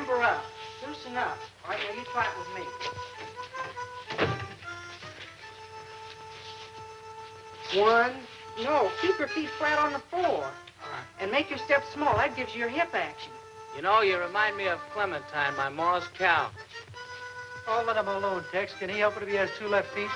limber up. Loosen up. All right, now you try it with me. One. No, keep your feet flat on the floor. All right. And make your steps small. That gives you your hip action. You know, you remind me of Clementine, my Morse cow. Oh, let him alone, Tex. Can he help it if he has 2 left feet?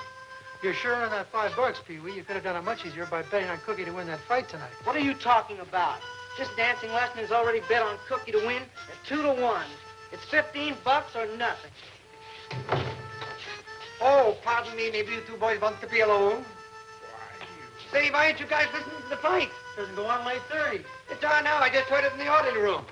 You're sure on that $5, Pee-wee. You could have done it much easier by betting on Cookie to win that fight tonight. What are you talking about? This dancing lesson is already bet on Cookie to win at 2 to 1. It's $15 or nothing. Oh, pardon me. Maybe you 2 boys want to be alone. Say, why aren't you guys listening to the fight? Doesn't go on late 30. It's on now. I just heard it in the orderly room.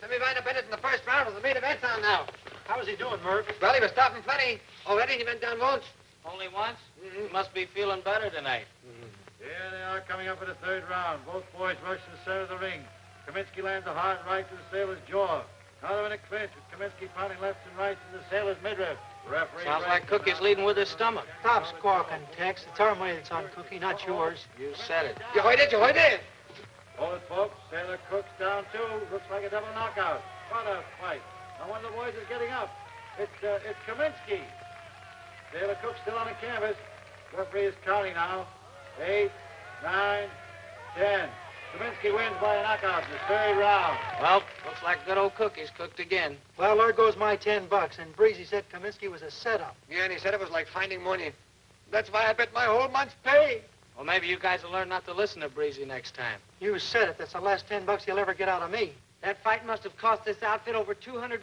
Semi-final Bennett in the first round of the main event's on now. How was he doing, Murph? Well, he was stopping plenty. Already he went down once. Only once? He must be feeling better tonight. Here they are coming up in the 3rd round. Both boys rush to the center of the ring. Kaminsky lands a hard right to the sailor's jaw. Now they're in a clinch with Kaminsky pounding left and right to the sailor's midriff. Referee Sounds like Cookie's leading with his stomach. Stop squawking, Tex. It's our money that's on Cookie, not yours. You said it. You heard it, you heard it. Hold it, folks. Sailor Cook's down 2. Looks like a double knockout. What a fight. Now one of the boys is getting up. It's Kaminsky. Sailor Cook's still on the canvas. Referee is counting now. 8, 9, 10. Kaminsky wins by a knockout in the 3rd round. Well, looks like good old Cookie's cooked again. Well, there goes my $10. And Breezy said Kaminsky was a setup. Yeah, and he said it was like finding money. That's why I bet my whole month's pay. Well, maybe you guys will learn not to listen to Breezy next time. You said it. That's the last $10 you'll ever get out of me. That fight must have cost this outfit over $200.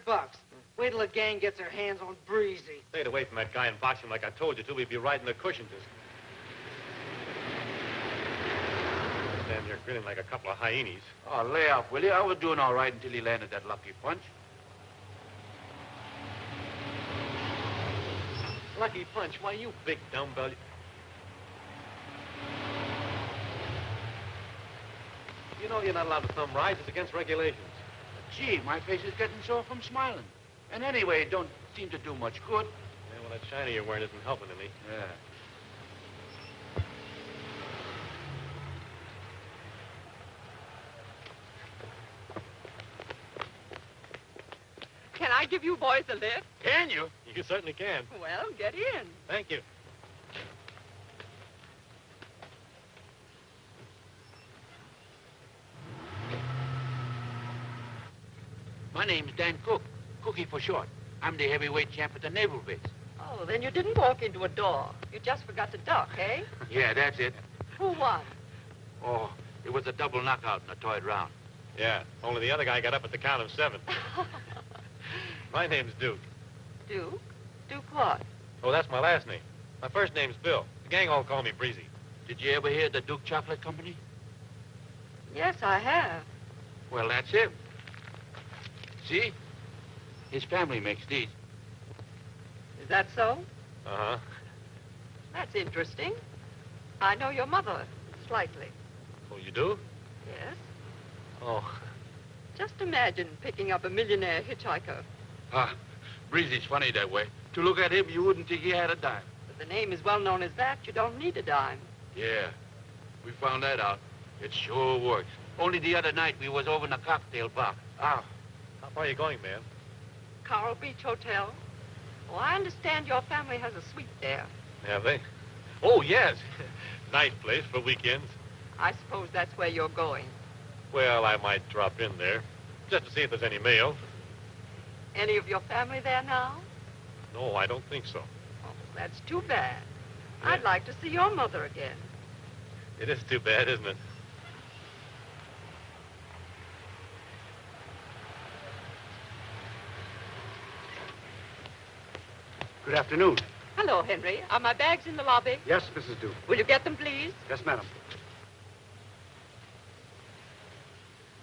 Wait till the gang gets their hands on Breezy. Stayed away from that guy and box him like I told you to. We'd be riding the cushions. Stand here grinning like a couple of hyenas. Oh, lay off, will you? I was doing all right until he landed that lucky punch. Lucky punch? Why, you big dumbbell. You know you're not allowed to thumb rides. It's against regulations. Gee, my face is getting sore from smiling. And anyway, it don't seem to do much good. Yeah, well, that shiny you're wearing isn't helping any. Yeah. Can I give you boys a lift? Can you? You certainly can. Well, get in. Thank you. My name's Dan Cook. Cookie for short. I'm the heavyweight champ at the Naval Base. Oh, then you didn't walk into a door. You just forgot to duck, eh? Yeah, that's it. Who won? Oh, it was a double knockout in the 3rd round. Yeah, only the other guy got up at the count of 7. My name's Duke. Duke? Duke what? Oh, that's my last name. My first name's Bill. The gang all call me Breezy. Did you ever hear of the Duke Chocolate Company? Yes, I have. Well, that's him. See? His family makes these. Is that so? Uh-huh. That's interesting. I know your mother, slightly. Oh, you do? Yes. Oh. Just imagine picking up a millionaire hitchhiker. Ah, Breezy's funny that way. To look at him, you wouldn't think he had a dime. If the name is well known as that, you don't need a dime. Yeah, we found that out. It sure works. Only the other night, we was over in a cocktail bar. Ah. How far are you going, man? Coral Beach Hotel. Oh, I understand your family has a suite there. Have they? Oh, yes. Nice place for weekends. I suppose that's where you're going. Well, I might drop in there, just to see if there's any mail. Any of your family there now? No, I don't think so. Oh, that's too bad. Yeah. I'd like to see your mother again. It is too bad, isn't it? Good afternoon. Hello, Henry. Are my bags in the lobby? Yes, Mrs. Duke. Will you get them, please? Yes, madam.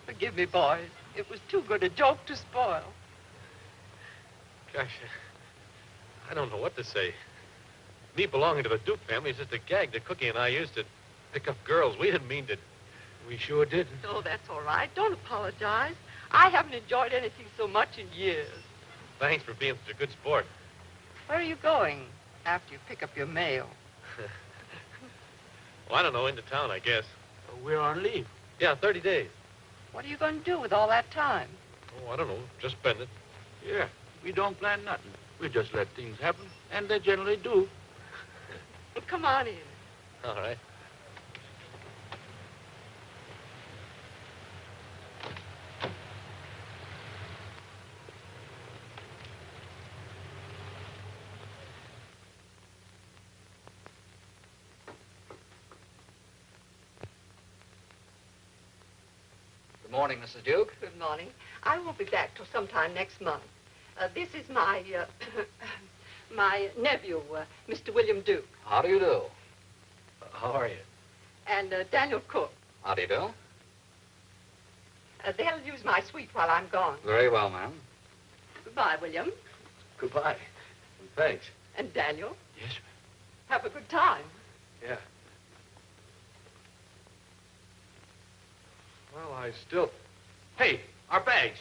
Forgive me, boys. It was too good a joke to spoil. Gosh, I don't know what to say. Me belonging to the Duke family is just a gag that Cookie and I used to pick up girls. We didn't mean to. We sure didn't. Oh, that's all right. Don't apologize. I haven't enjoyed anything so much in years. Thanks for being such a good sport. Where are you going after you pick up your mail? Well, I don't know, into town, I guess. We're on leave. Yeah, 30 days. What are you going to do with all that time? Oh, I don't know, just spend it. Yeah, we don't plan nothing. We just let things happen, and they generally do. Well, come on in. All right. Good morning, Mrs. Duke. Good morning. I won't be back till sometime next month. This is my, my nephew, Mr. William Duke, How do you do? How are you? and Daniel Cook. How do you do? They'll use my suite while I'm gone. Very well, ma'am. Goodbye, William. Goodbye. And thanks. And Daniel. Yes, ma'am. Have a good time. Yeah. Well, I still... Hey, our bags.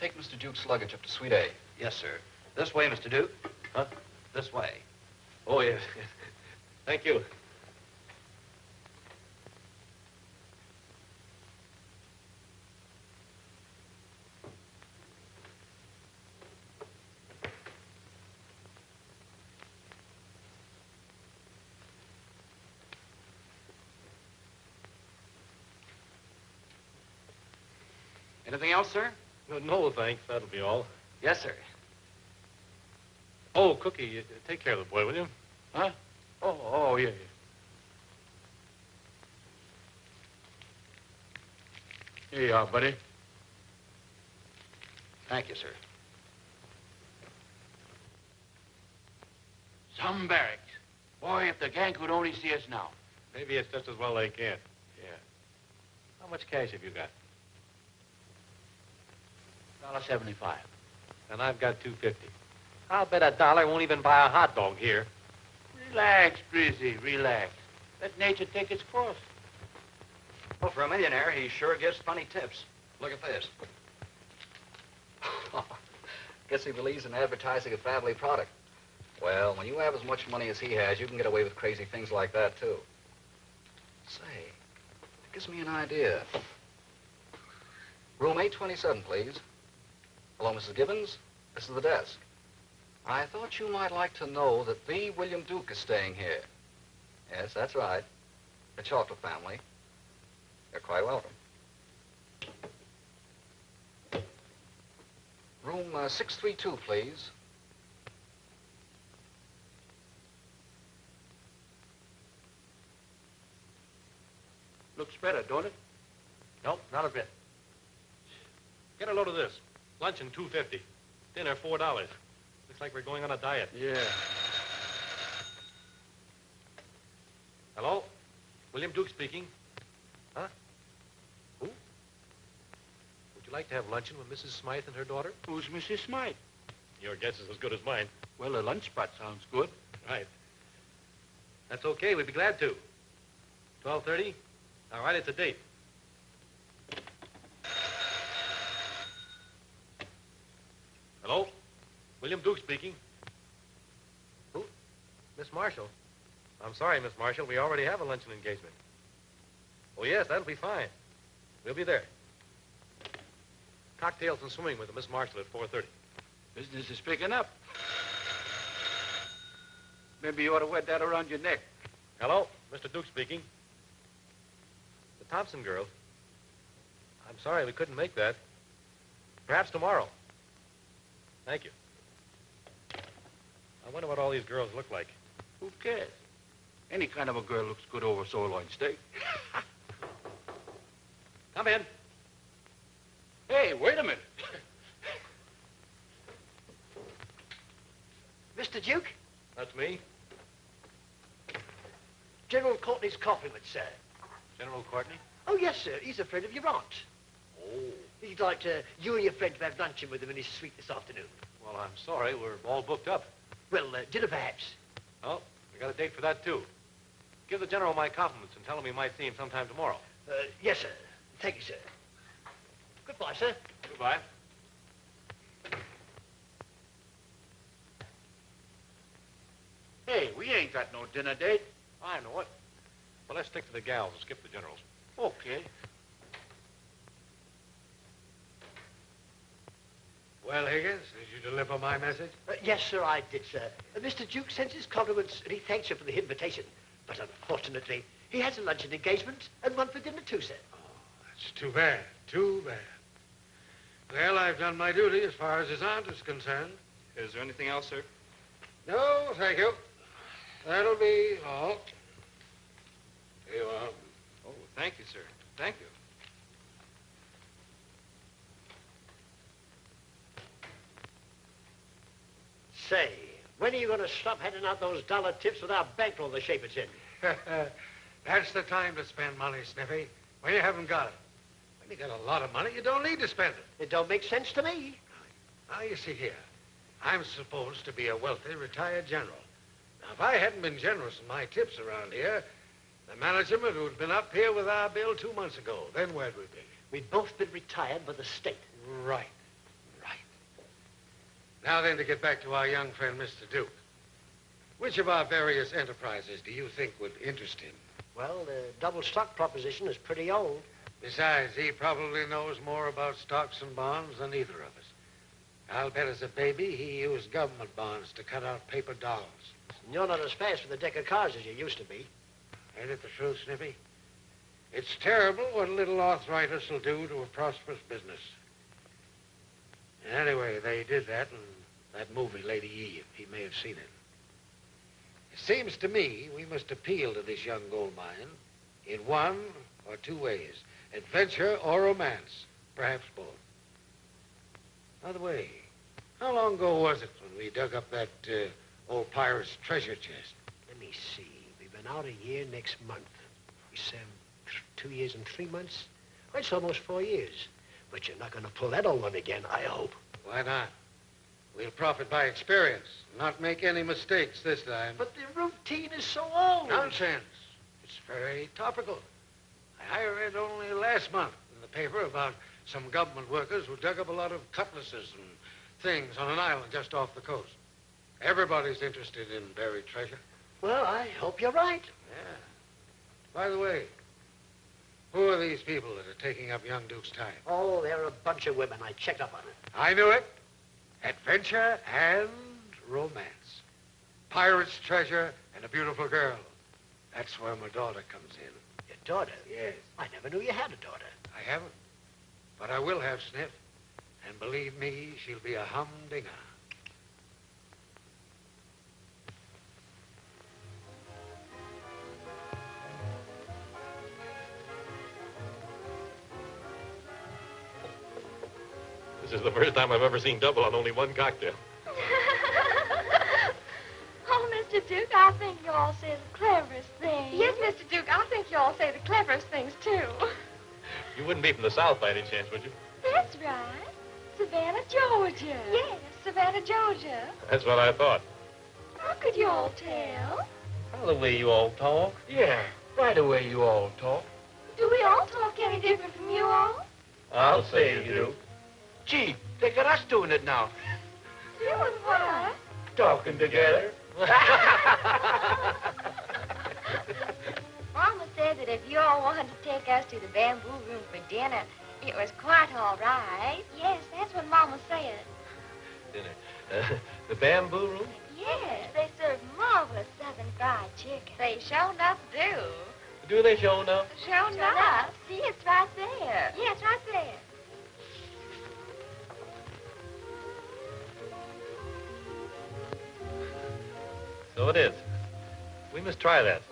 Take Mr. Duke's luggage up to Suite A. Yes, sir. This way, Mr. Duke. Huh? This way. Oh, yes. Thank you. Anything else, sir? No, thanks. That'll be all. Yes, sir. Oh, Cookie, take care of the boy, will you? Huh? Oh, yeah. Here you are, buddy. Thank you, sir. Some barracks. Boy, if the gang could only see us now. Maybe it's just as well they can't. Yeah. How much cash have you got? $1.75. And I've got $2.50. I'll bet $1 won't even buy a hot dog here. Relax, Drizzy, relax. Let nature take its course. Well, for a millionaire, he sure gives funny tips. Look at this. Guess he believes in advertising a family product. Well, when you have as much money as he has, you can get away with crazy things like that, too. Say, it gives me an idea. Room 827, please. Hello, Mrs. Gibbons. This is the desk. I thought you might like to know that the William Duke is staying here. Yes, that's right. The chocolate family. You're quite welcome. Room 632, please. Looks better, don't it? Nope, not a bit. Get a load of this. Luncheon, $2.50. Dinner, $4. Looks like we're going on a diet. Yeah. Hello? William Duke speaking. Huh? Who? Would you like to have luncheon with Mrs. Smythe and her daughter? Who's Mrs. Smythe? Your guess is as good as mine. Well, a lunch spot sounds good. Right. That's okay. We'd be glad to. 12:30? All right, it's a date. Hello? William Duke speaking. Who? Miss Marshall. I'm sorry, Miss Marshall. We already have a luncheon engagement. Oh, yes, that'll be fine. We'll be there. Cocktails and swimming with Miss Marshall at 4:30. Business is picking up. Maybe you ought to wear that around your neck. Hello? Mr. Duke speaking. The Thompson girls. I'm sorry we couldn't make that. Perhaps tomorrow. Thank you. I wonder what all these girls look like. Who cares? Any kind of a girl looks good over sirloin steak. Come in. Hey, wait a minute. Mr. Duke, That's me. General Courtney's compliments, sir. General Courtney. Oh, yes, sir. He's a friend of your aunt. Oh. He'd like you and your friend to have luncheon with him in his suite this afternoon. Well, I'm sorry. We're all booked up. Well, dinner perhaps. Oh, we got a date for that, too. Give the general my compliments and tell him we might see him sometime tomorrow. Yes, sir. Thank you, sir. Goodbye, sir. Goodbye. Hey, we ain't got no dinner date. I know it. Well, let's stick to the gals and skip the generals. Okay. Well, Higgins, did you deliver my message? Yes, sir, I did, sir. Mr. Duke sends his compliments and he thanks you for the invitation. But unfortunately, he has a luncheon engagement and one for dinner too, sir. That's too bad. Too bad. Well, I've done my duty as far as his aunt is concerned. Is there anything else, sir? No, thank you. That'll be all. Here you are. Oh, thank you, sir. Thank you. Say, when are you going to stop handing out those dollar tips with our bankroll the shape it's in? That's the time to spend money, Sniffy, when you haven't got it. When you got a lot of money, you don't need to spend it. It don't make sense to me. Now, you see here, I'm supposed to be a wealthy retired general. Now, if I hadn't been generous in my tips around here, the management would have been up here with our bill 2 months ago. Then where'd we be? We've both been retired by the state. Right. Now then, to get back to our young friend, Mr. Duke. Which of our various enterprises do you think would interest him? Well, the double stock proposition is pretty old. Besides, he probably knows more about stocks and bonds than either of us. I'll bet as a baby he used government bonds to cut out paper dollars. You're not as fast with a deck of cards as you used to be. Ain't it the truth, Snippy? It's terrible what a little arthritis will do to a prosperous business. Anyway, they did that in that movie, Lady Eve. He may have seen it. It seems to me we must appeal to this young gold mine in one or two ways. Adventure or romance. Perhaps both. By the way, how long ago was it when we dug up that old pirate's treasure chest? Let me see. We've been out a year next month. We said 2 years and 3 months. Well, it's almost 4 years. But you're not going to pull that old one again, I hope. Why not? We'll profit by experience, not make any mistakes this time. But the routine is so old. Nonsense. It's very topical. I read only last month in the paper about some government workers who dug up a lot of cutlasses and things on an island just off the coast. Everybody's interested in buried treasure. Well, I hope you're right. Yeah. By the way, who are these people that are taking up young Duke's time? Oh, they're a bunch of women. I checked up on it. I knew it. Adventure and romance. Pirate's treasure and a beautiful girl. That's where my daughter comes in. Your daughter? Yes. I never knew you had a daughter. I haven't. But I will have, Sniff. And believe me, she'll be a humdinger. This is the first time I've ever seen double on only one cocktail. Oh, Mr. Duke, I think you all say the cleverest things. Yes, Mr. Duke, I think you all say the cleverest things, too. You wouldn't be from the South by any chance, would you? That's right. Savannah, Georgia. Yes, Savannah, Georgia. That's what I thought. How could you all tell? Well, the way you all talk. Yeah, right away you all talk. Do we all talk any different from you all? I'll say you do. Gee, they got us doing it now. Doing what? Talking together. Mama said that if you all wanted to take us to the bamboo room for dinner, it was quite all right. Yes, that's what Mama said. Dinner. The bamboo room? Yes, they serve marvelous southern fried chicken. They sure enough do. Do they show enough? Sure enough. See, it's right there. Yes, right there. So it is. We must try that.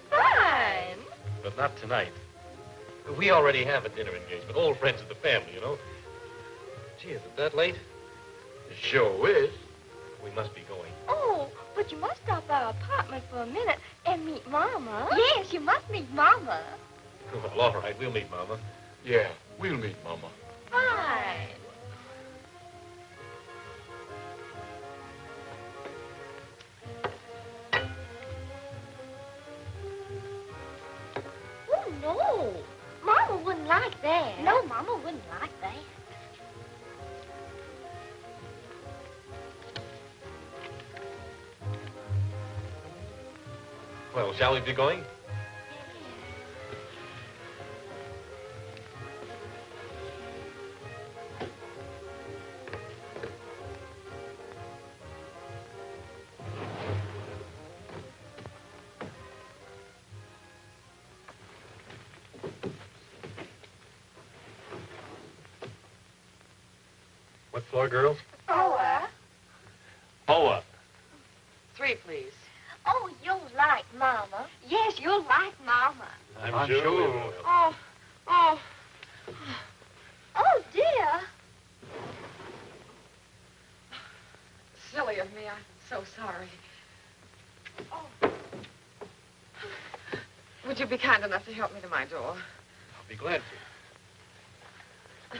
Fine. But not tonight. We already have a dinner engagement. Old friends of the family, you know. Gee, is it that late? It sure is. We must be going. Oh, but you must stop by our apartment for a minute and meet Mama. Yes, you must meet Mama. Well, all right. We'll meet Mama. Yeah, we'll meet Mama. Fine. Oh, no. Mama wouldn't like that. No, Mama wouldn't like that. Well, shall we be going? What floor, girls? 4. Oh, 3, please. Oh, you'll like Mama. Yes, you'll like Mama. I'm sure we will. Oh. Oh, dear. Silly of me. I'm so sorry. Oh. Would you be kind enough to help me to my door? I'll be glad to.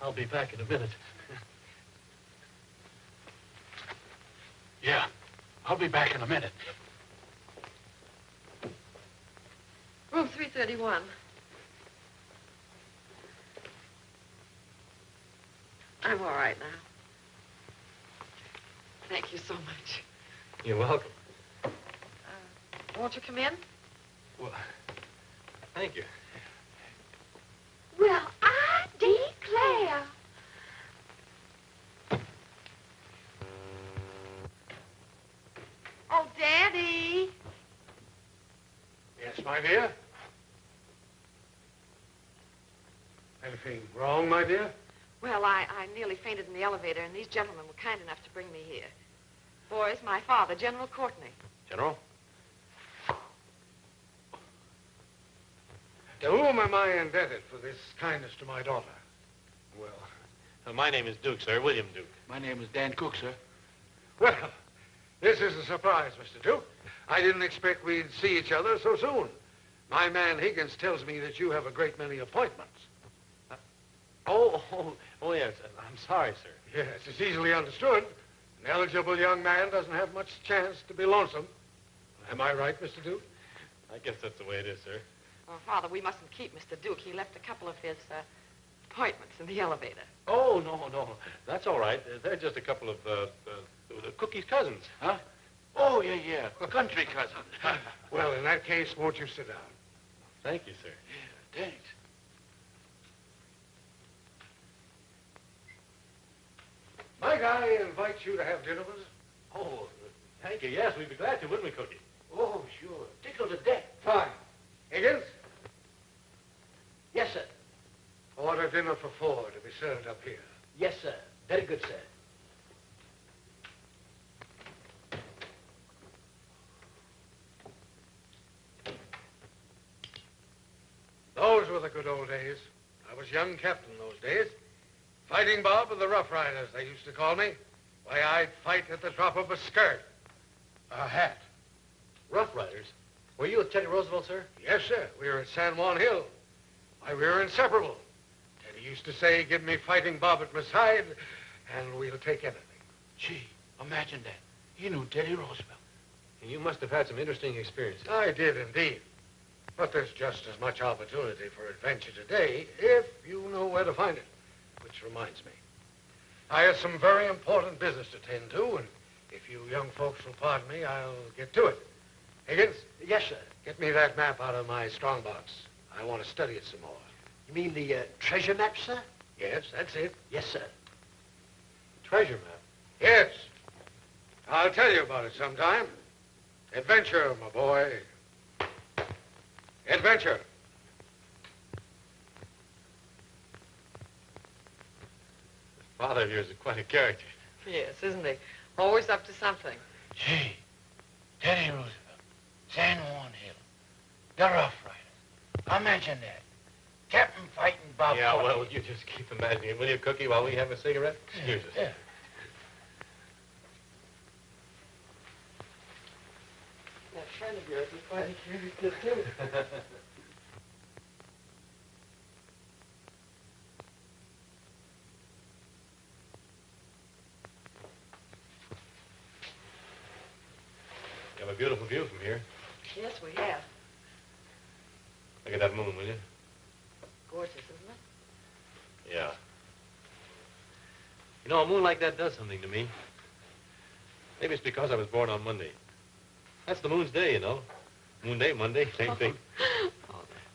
I'll be back in a minute. Yeah, I'll be back in a minute. Room 331. I'm all right now. Thank you so much. You're welcome. Won't you come in? Well, thank you. Well, I declare. Oh, Daddy. Yes, my dear? Anything wrong, my dear? Well, I nearly fainted in the elevator, and these gentlemen were kind enough to bring me here. Boys, my father, General Courtney. General? To whom am I indebted for this kindness to my daughter? Well, my name is Duke, sir. William Duke. My name is Dan Cook, sir. Well, this is a surprise, Mr. Duke. I didn't expect we'd see each other so soon. My man Higgins tells me that you have a great many appointments. Oh, yes. I'm sorry, sir. Yes, it's easily understood. An eligible young man doesn't have much chance to be lonesome. Am I right, Mr. Duke? I guess that's the way it is, sir. Oh, Father, we mustn't keep Mr. Duke. He left a couple of his appointments in the elevator. Oh, no. That's all right. They're just a couple of Cookie's cousins. Huh? Oh, yeah. Country cousin. Well, in that case, won't you sit down? Thank you, sir. Yeah, thanks. Might I invite you to have dinner with us? Oh, thank you. Yes, we'd be glad to, wouldn't we, Cookie? Oh, sure. Tickle to death. Fine. Higgins? Yes, sir. Order dinner for 4 to be served up here. Yes, sir. Very good, sir. Those were the good old days. I was young captain those days. Fighting Bob of the Rough Riders, they used to call me. Why, I'd fight at the drop of a skirt. A hat. Rough Riders? Were you with Teddy Roosevelt, sir? Yes, sir. We were at San Juan Hill. Why, we were inseparable. Teddy used to say, give me Fighting Bob at my side, and we'll take anything. Gee, imagine that. He knew Teddy Roosevelt. And you must have had some interesting experiences. I did, indeed. But there's just as much opportunity for adventure today if you know where to find it. Which reminds me, I have some very important business to tend to, and if you young folks will pardon me, I'll get to it. Higgins? Yes, sir. Get me that map out of my strongbox. I want to study it some more. You mean the treasure map, sir? Yes, that's it. Yes, sir. Treasure map? Yes. I'll tell you about it sometime. Adventure, my boy. Adventure. Father of yours is quite a character. Yes, isn't he? Always up to something. Gee, Teddy Roosevelt, San Juan Hill, the Rough Riders. Imagine that. Captain Fighting Bob. Yeah, Courtney. well, you just keep imagining it, will you, Cookie, while we have a cigarette? Excuse us. Yeah. That friend of yours is quite a character, too. You have a beautiful view from here. Yes, we have. Look at that moon, will you? Gorgeous, isn't it? Yeah. You know, a moon like that does something to me. Maybe it's because I was born on Monday. That's the moon's day, you know. Moon day, Monday, same thing.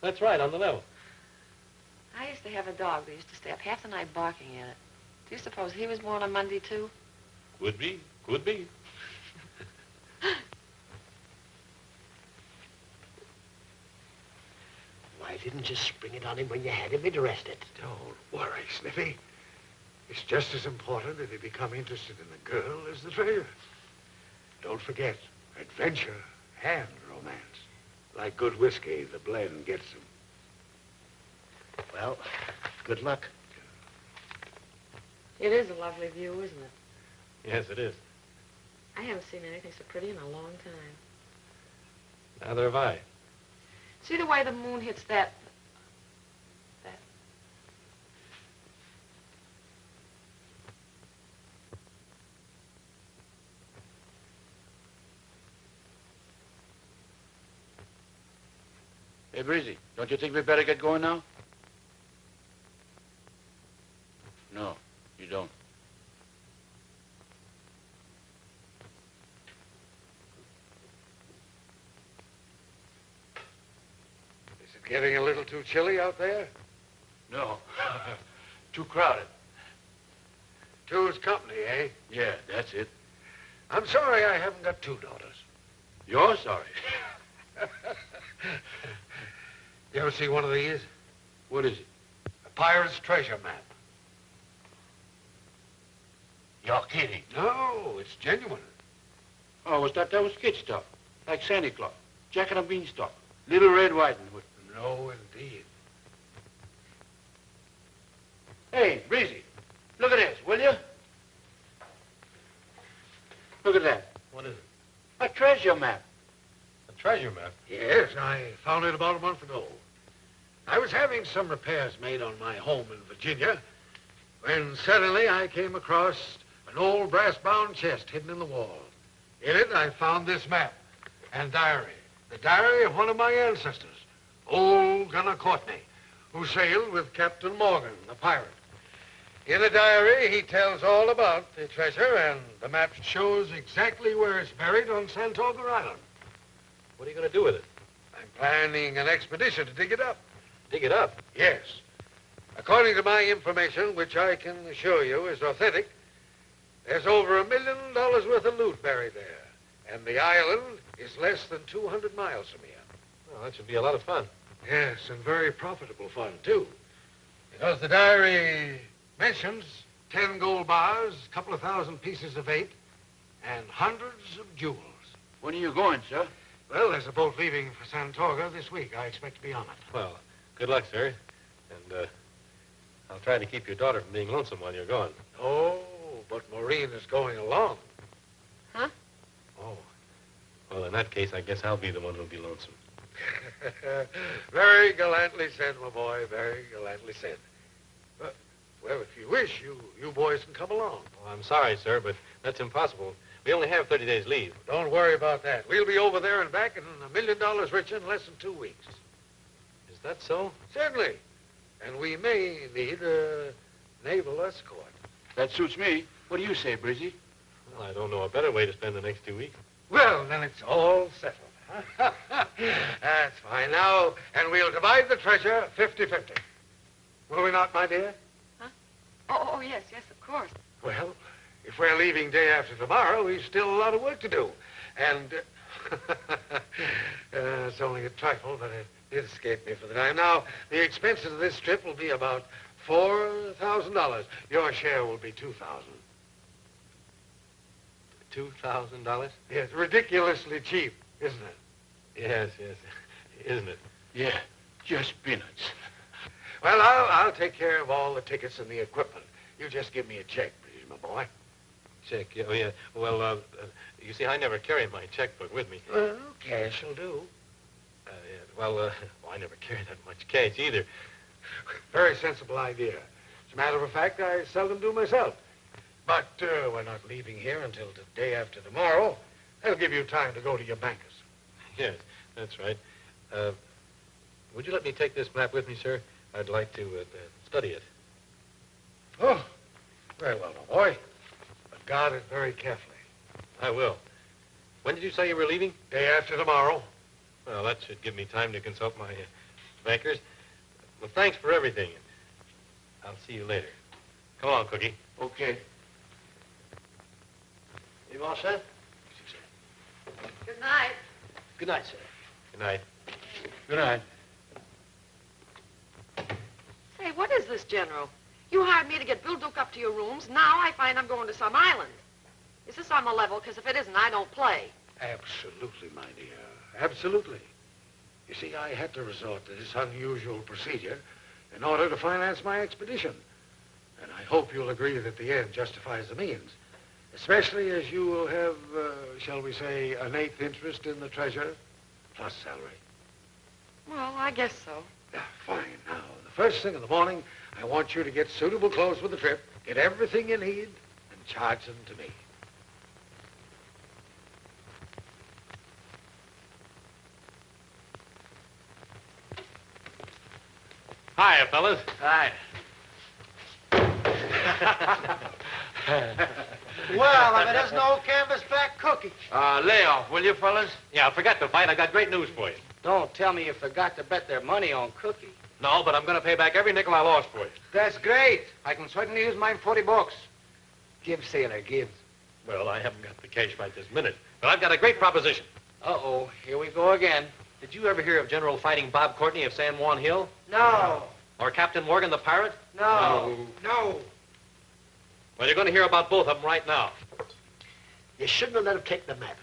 That's right, on the level. I used to have a dog that used to stay up half the night barking at it. Do you suppose he was born on Monday, too? Could be, could be. Why didn't you spring it on him when you had him interested? Don't worry, Sniffy. It's just as important if you become interested in the girl as the treasure. Don't forget, adventure and romance. Like good whiskey, the blend gets them. Well, good luck. It is a lovely view, isn't it? Yes, it is. I haven't seen anything so pretty in a long time. Neither have I. See the way the moon hits that... Hey, Breezy, don't you think we better get going now? No, you don't. Is it getting a little too chilly out there? No. Too crowded. Two's company, eh? Yeah, that's it. I'm sorry I haven't got two daughters. You're sorry. You ever see one of these? What is it? A pirate's treasure map. You're kidding. No, it's genuine. Oh, that was kid stuff. Like Santa Claus, Jack and a Beanstalk, Little Red Riding Hood. No, indeed. Hey, Breezy, look at this, will you? Look at that. What is it? A treasure map. A treasure map? Yes, I found it about a month ago. I was having some repairs made on my home in Virginia when suddenly I came across an old brass-bound chest hidden in the wall. In it, I found this map and diary. The diary of one of my ancestors, old Gunner Courtney, who sailed with Captain Morgan, the pirate. In the diary, he tells all about the treasure, and the map shows exactly where it's buried on Santoga Island. What are you going to do with it? I'm planning an expedition to dig it up. Dig it up? Yes. According to my information, which I can assure you is authentic, there's over $1 million worth of loot buried there. And the island is less than 200 miles from here. Well, that should be a lot of fun. Yes, and very profitable fun, too. Because the diary mentions 10 gold bars, a couple of thousand pieces of eight, and hundreds of jewels. When are you going, sir? Well, there's a boat leaving for Santoga this week. I expect to be on it. Well, good luck, sir. And I'll try to keep your daughter from being lonesome while you're gone. Oh, but Maureen is going along. Huh? Oh. Well, in that case, I guess I'll be the one who'll be lonesome. Very gallantly said, my boy. Very gallantly said. Well, if you wish, you boys can come along. Well, I'm sorry, sir, but that's impossible. We only have 30 days leave. Don't worry about that. We'll be over there and back and $1 million richer in less than 2 weeks. Is that so? Certainly. And we may need a naval escort. That suits me. What do you say, Breezy? Well, I don't know a better way to spend the next 2 weeks. Well, then it's all settled. That's fine. Now, and we'll divide the treasure 50-50. Will we not, my dear? Oh, yes, of course. Well, if we're leaving day after tomorrow, we've still a lot of work to do. And it's only a trifle, but it did escape me for the time. Now, the expenses of this trip will be about $4,000. Your share will be $2,000. $2,000? Yes, ridiculously cheap, isn't it? Yes, isn't it? Yeah, just peanuts. Well, I'll take care of all the tickets and the equipment. You just give me a check, please, my boy. Check, yeah, oh, yeah. Well, you see, I never carry my checkbook with me. Well, cash will do. Yeah, well, I never carry that much cash either. Very sensible idea. As a matter of fact, I seldom do myself. But we're not leaving here until the day after tomorrow. That'll give you time to go to your bankers. Yes, that's right. Would you let me take this map with me, sir? I'd like to study it. Oh, very well, my boy. But guard it very carefully. I will. When did you say you were leaving? Day after tomorrow. Well, that should give me time to consult my bankers. Well, thanks for everything. I'll see you later. Come on, Cookie. Okay. You all set? Good night. Good night, sir. Good night. Good night. Say, what is this, General? You hired me to get Bill Duke up to your rooms. Now I find I'm going to some island. Is this on the level? Because if it isn't, I don't play. Absolutely, my dear. Absolutely. You see, I had to resort to this unusual procedure in order to finance my expedition. And I hope you'll agree that the end justifies the means, especially as you will have, shall we say, an eighth interest in the treasure, plus salary. Well, I guess so. Yeah, fine. Now, the first thing in the morning, I want you to get suitable clothes for the trip, get everything you need, and charge them to me. Hiya, fellas. Hi. Well, if it isn't old canvasback Cookie. Lay off, will you, fellas? Yeah, I forgot to fight. I got great news for you. Don't tell me you forgot to bet their money on Cookie. No, but I'm going to pay back every nickel I lost for you. That's great. I can certainly use mine 40 bucks. Give, sailor, give. Well, I haven't got the cash right this minute, but I've got a great proposition. Uh-oh, here we go again. Did you ever hear of General Fighting Bob Courtney of San Juan Hill? No. Or Captain Morgan the pirate? No. No. Well, you're going to hear about both of them right now. You shouldn't have let him take the map,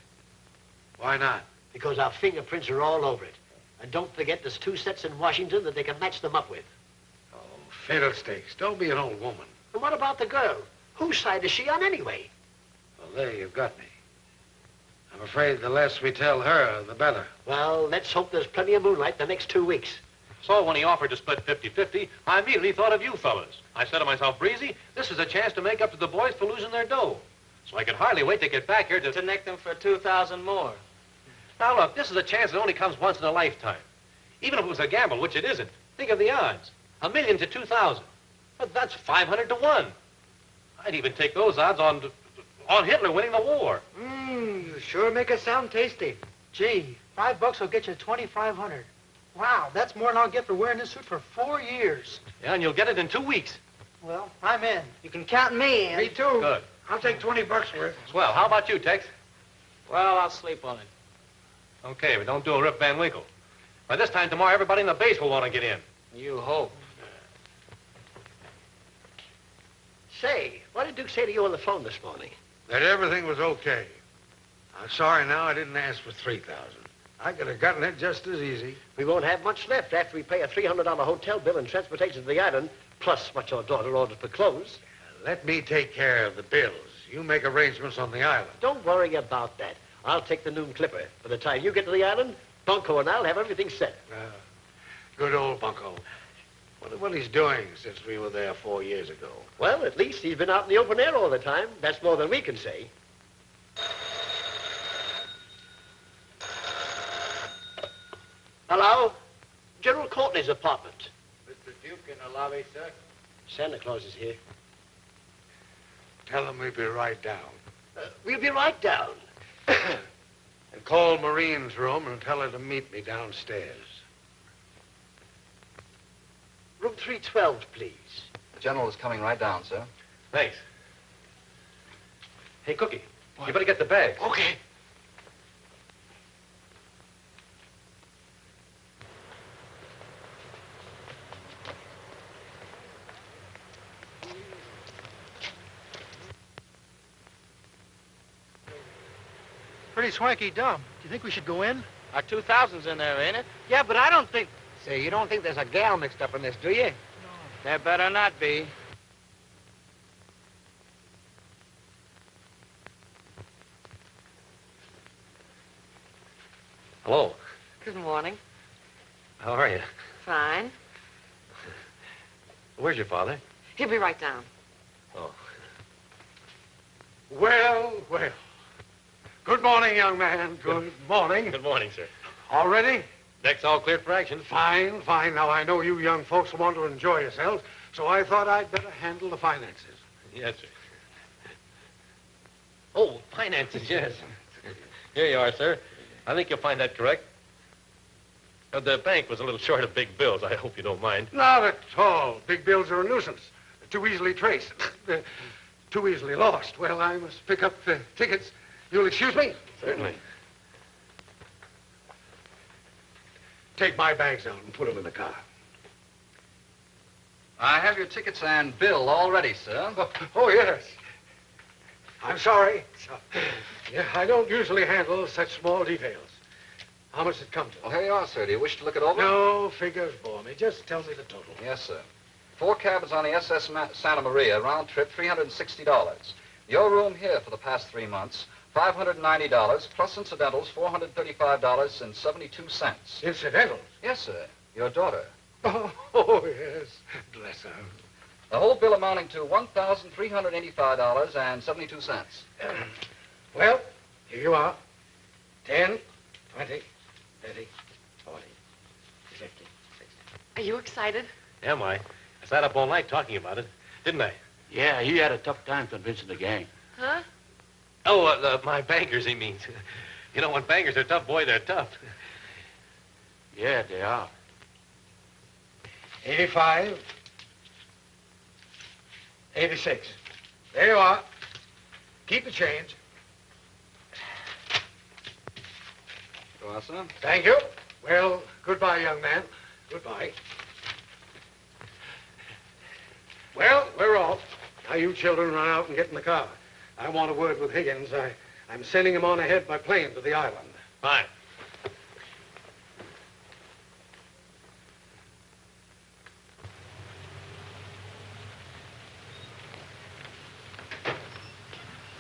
Why not? because our fingerprints are all over it. And don't forget, there's 2 sets in Washington that they can match them up with. Oh, fiddlesticks. Don't be an old woman. And what about the girl? Whose side is she on anyway? Well, there you've got me. I'm afraid the less we tell her, the better. Well, let's hope there's plenty of moonlight the next 2 weeks. So when he offered to split 50-50, I immediately thought of you fellas. I said to myself, Breezy, this is a chance to make up to the boys for losing their dough. So I could hardly wait to get back here to To nick them for 2,000 more. Now, look, this is a chance that only comes once in a lifetime. Even if it was a gamble, which it isn't, think of the odds. 1,000,000 to 2,000. But that's 500 to 1. I'd even take those odds on Hitler winning the war. You sure make it sound tasty. Gee, $5 will get you 2,500. Wow, that's more than I'll get for wearing this suit for 4 years. Yeah, and you'll get it in 2 weeks. Well, I'm in. You can count me in. Me too. Good. I'll take 20 bucks worth. Swell. How about you, Tex? Well, I'll sleep on it. Okay, but don't do a Rip Van Winkle. By this time tomorrow, everybody in the base will want to get in. You hope. Say, what did Duke say to you on the phone this morning? That everything was okay. I'm sorry now I didn't ask for 3,000. I could have gotten it just as easy. We won't have much left after we pay a $300 hotel bill and transportation to the island, plus what your daughter ordered for clothes. Let me take care of the bills. You make arrangements on the island. Don't worry about that. I'll take the noon clipper. By the time you get to the island, Bunko and I'll have everything set. Good old Bunko. Wonder what he's doing since we were there 4 years ago. Well, at least he's been out in the open air all the time. That's more than we can say. Hello? General Courtney's apartment. Mr. Duke in the lobby, sir. Santa Claus is here. Tell him we'll be right down. We'll be right down. And call Marine's room and tell her to meet me downstairs. Room 312, please. The general is coming right down, sir. Thanks. Hey, Cookie, you better get the bags. Okay. Pretty swanky dump. Do you think we should go in? Our 2,000's in there, ain't it? Yeah, but I don't think... Say, you don't think there's a gal mixed up in this, do you? There better not be. Hello. Good morning. How are you? Fine. Where's your father? He'll be right down. Oh. Well, well. Good morning, young man. Good morning. Good morning, sir. All ready? Deck's all cleared for action. Fine, fine. Now, I know you young folks want to enjoy yourselves, so I thought I'd better handle the finances. Yes, sir. Oh, finances, yes. Here you are, sir. I think you'll find that correct. The bank was a little short of big bills. I hope you don't mind. Not at all. Big bills are a nuisance. Too easily traced. Too easily lost. Well, I must pick up the tickets. You'll excuse me? Certainly. Take my bags out and put them in the car. I have your tickets and bill all ready, sir. Oh, yes. I'm sorry. Yeah, I don't usually handle such small details. How much did it come to? Well, here you are, sir. Do you wish to look it over? No, figures bore me. Just tell me the total. Yes, sir. 4 cabins on the SS Santa Maria, round trip, $360. Your room here for the past 3 months, $590, plus incidentals, $435.72. Incidentals? Yes, sir. Your daughter. Oh, yes. Bless her. The whole bill amounting to $1,385.72. Well, here you are. 10, 20, 30, 40, 50, 60. Are you excited? Am I? I sat up all night talking about it, didn't I? Yeah, he had a tough time convincing the gang. Huh? Oh, my bankers, he means. You know, when bankers are tough, boy, they're tough. Yeah, they are. 85, 86. There you are. Keep the change. Go on, sir. Thank you. Well, goodbye, young man. Goodbye. Well, we're off. Now you children run out and get in the car. I want a word with Higgins. I'm sending him on ahead by plane to the island. Fine.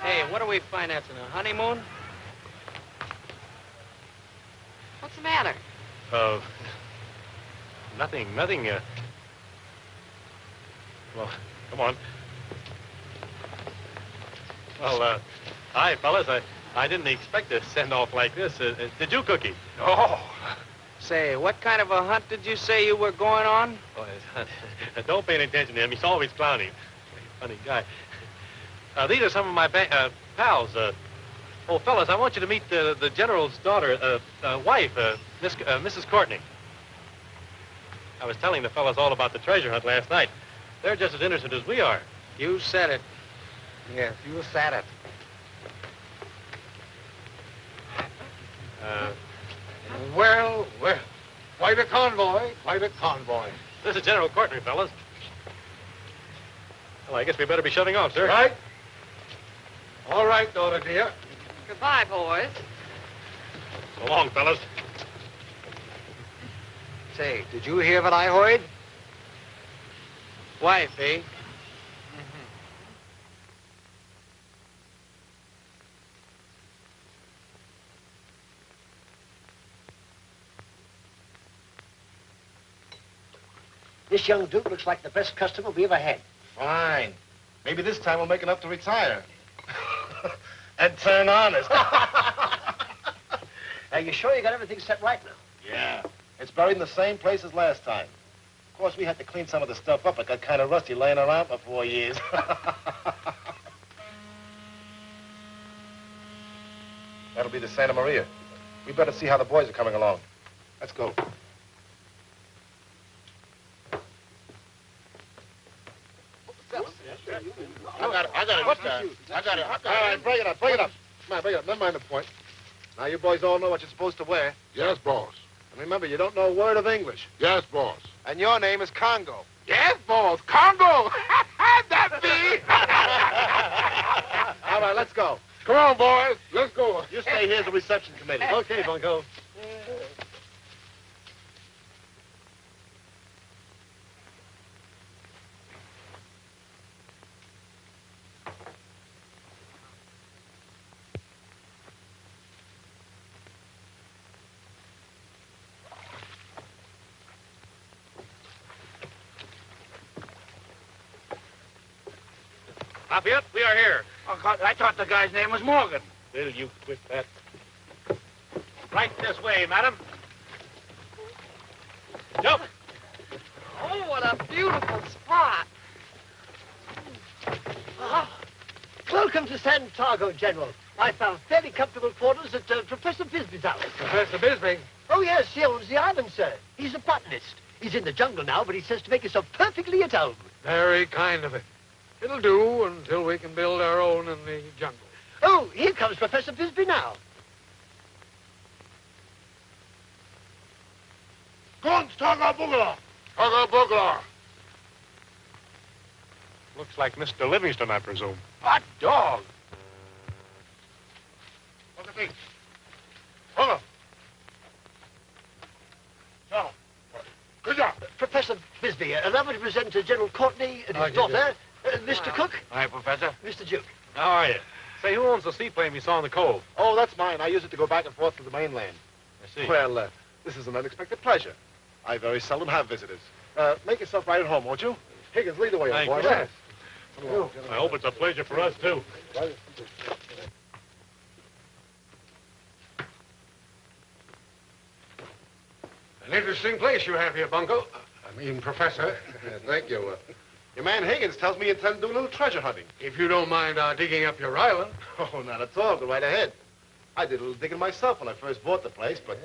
Hey, what are we financing, a honeymoon? What's the matter? Nothing. Well, come on. Well, hi, fellas. I didn't expect to send off like this. Did you, Cookie? Oh. Say, what kind of a hunt did you say you were going on? Oh, don't pay any attention to him. He's always clowning. Funny guy. These are some of my pals. Oh, fellas, I want you to meet the General's daughter, wife, Mrs. Courtney. I was telling the fellas all about the treasure hunt last night. They're just as interested as we are. You said it. Yes, you said it. Well, quite a convoy, quite a convoy. This is General Courtney, fellas. Well, I guess we better be shutting off, sir. Right? All right, daughter dear. Goodbye, boys. So long, fellas. Say, did you hear what I heard? Wife, eh? This young Duke looks like the best customer we ever had. Fine. Maybe this time we'll make enough to retire. And turn honest. Are you sure you got everything set right now? Yeah. It's buried in the same place as last time. Of course, we had to clean some of the stuff up. It got kind of rusty laying around for 4 years. That'll be the Santa Maria. We better see how the boys are coming along. Let's go. I got it. All right, bring it up. Come on, bring it up. Never mind the point. Now, you boys all know what you're supposed to wear. Yes, boss. And remember, you don't know a word of English. Yes, boss. And your name is Congo. Yes, boss. Congo. That's me. All right, let's go. Come on, boys. Let's go. You stay here as the reception committee. Okay, Bunko. Lafayette, we are here. Oh, God, I thought the guy's name was Morgan. Will you quit that? Right this way, madam. Jump! Oh, what a beautiful spot. Welcome to San Targo, General. I found fairly comfortable quarters at Professor Bisbee's house. Professor Bisbee. Oh, yes, he owns the island, sir. He's a botanist. He's in the jungle now, but he says to make himself perfectly at home. Very kind of it. It'll do until we can build our own in the jungle. Oh, here comes Professor Bisbee now. Guns, Taga Boogala. Taga Boogala. Looks like Mr. Livingston, I presume. Hot dog. Look at me. Hold on. So, good job. Professor Bisbee, allow me to present General Courtney and his daughter, Mr. Cook. Hi, Professor. Mr. Duke. How are you? Say, who owns the seaplane we saw in the cove? Oh, that's mine. I use it to go back and forth to the mainland. I see. Well, this is an unexpected pleasure. I very seldom have visitors. Make yourself right at home, won't you? Higgins, lead the way, old boy. Thank you. I hope it's a pleasure for us, too. An interesting place you have here, Bunko. Professor. Thank you. Your man Higgins tells me you intend to do a little treasure hunting. If you don't mind digging up your island. Oh, not at all. Go right ahead. I did a little digging myself when I first bought the place, but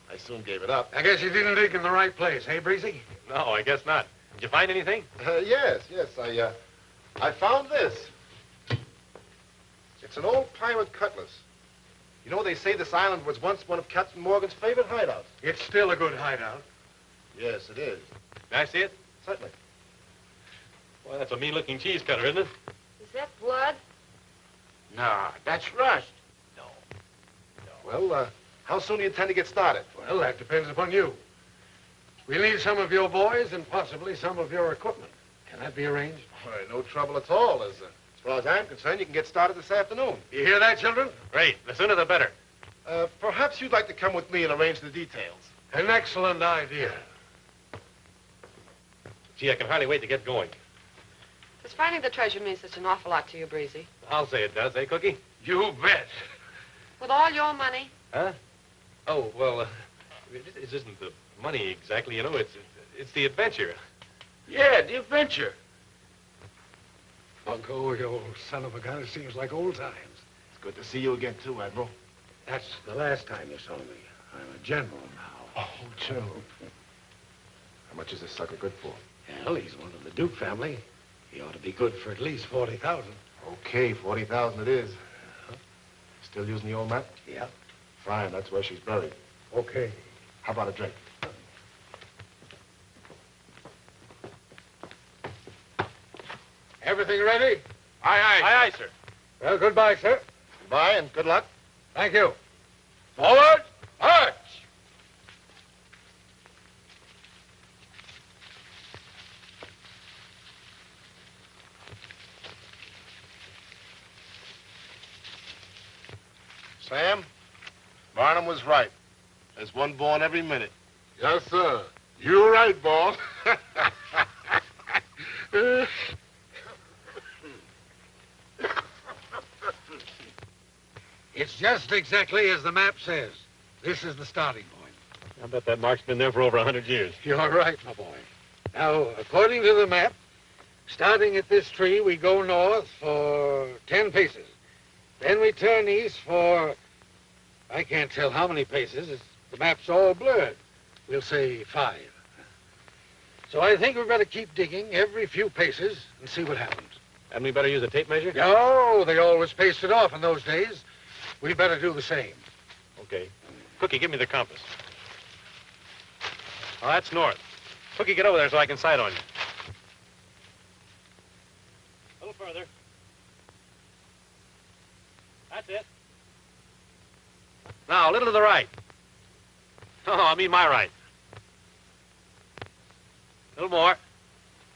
I soon gave it up. I guess you didn't dig in the right place, hey, Breezy? No, I guess not. Did you find anything? Yes. I found this. It's an old pirate cutlass. You know, they say this island was once one of Captain Morgan's favorite hideouts. It's still a good hideout. Yes, it is. Can I see it? Certainly. Well, that's a mean-looking cheese cutter, isn't it? Is that blood? No, that's rust. Well, how soon do you intend to get started? Well, that depends upon you. We'll need some of your boys and possibly some of your equipment. Can that be arranged? All right, no trouble at all. As far as I'm concerned, you can get started this afternoon. You hear that, children? Great. The sooner the better. Perhaps you'd like to come with me and arrange the details. An excellent idea. Gee, I can hardly wait to get going. Does finding the treasure mean such an awful lot to you, Breezy? I'll say it does, eh, Cookie? You bet. With all your money? Huh? Oh, well, it isn't the money exactly, you know. It's the adventure. Yeah, the adventure. Bunko, you old son of a gun, it seems like old times. It's good to see you again, too, Admiral. That's the last time you saw me. I'm a general now. Oh, General. How much is this sucker good for? Well, he's one of the Duke family. He ought to be good for at least 40,000. Okay, 40,000 it is. Still using the old map? Yeah. Fine, that's where she's buried. Okay. How about a drink? Everything ready? Aye, aye. Aye, aye, sir. Well, goodbye, sir. Goodbye and good luck. Thank you. Forward, march! Sam, Barnum was right. There's one born every minute. Yes, sir. You're right, boss. It's just exactly as the map says. This is the starting point. I bet that mark's been there for over 100 years. You're right, my boy. Now, according to the map, starting at this tree, we go north for 10 paces. Then we turn east for, I can't tell how many paces. The map's all blurred. We'll say 5. So I think we better keep digging every few paces and see what happens. Hadn't we better use a tape measure? No, they always paced it off in those days. We better do the same. Okay. Cookie, give me the compass. Oh, that's north. Cookie, get over there so I can sight on you. A little further. That's it. Now, a little to the right. Oh, I mean my right. A little more.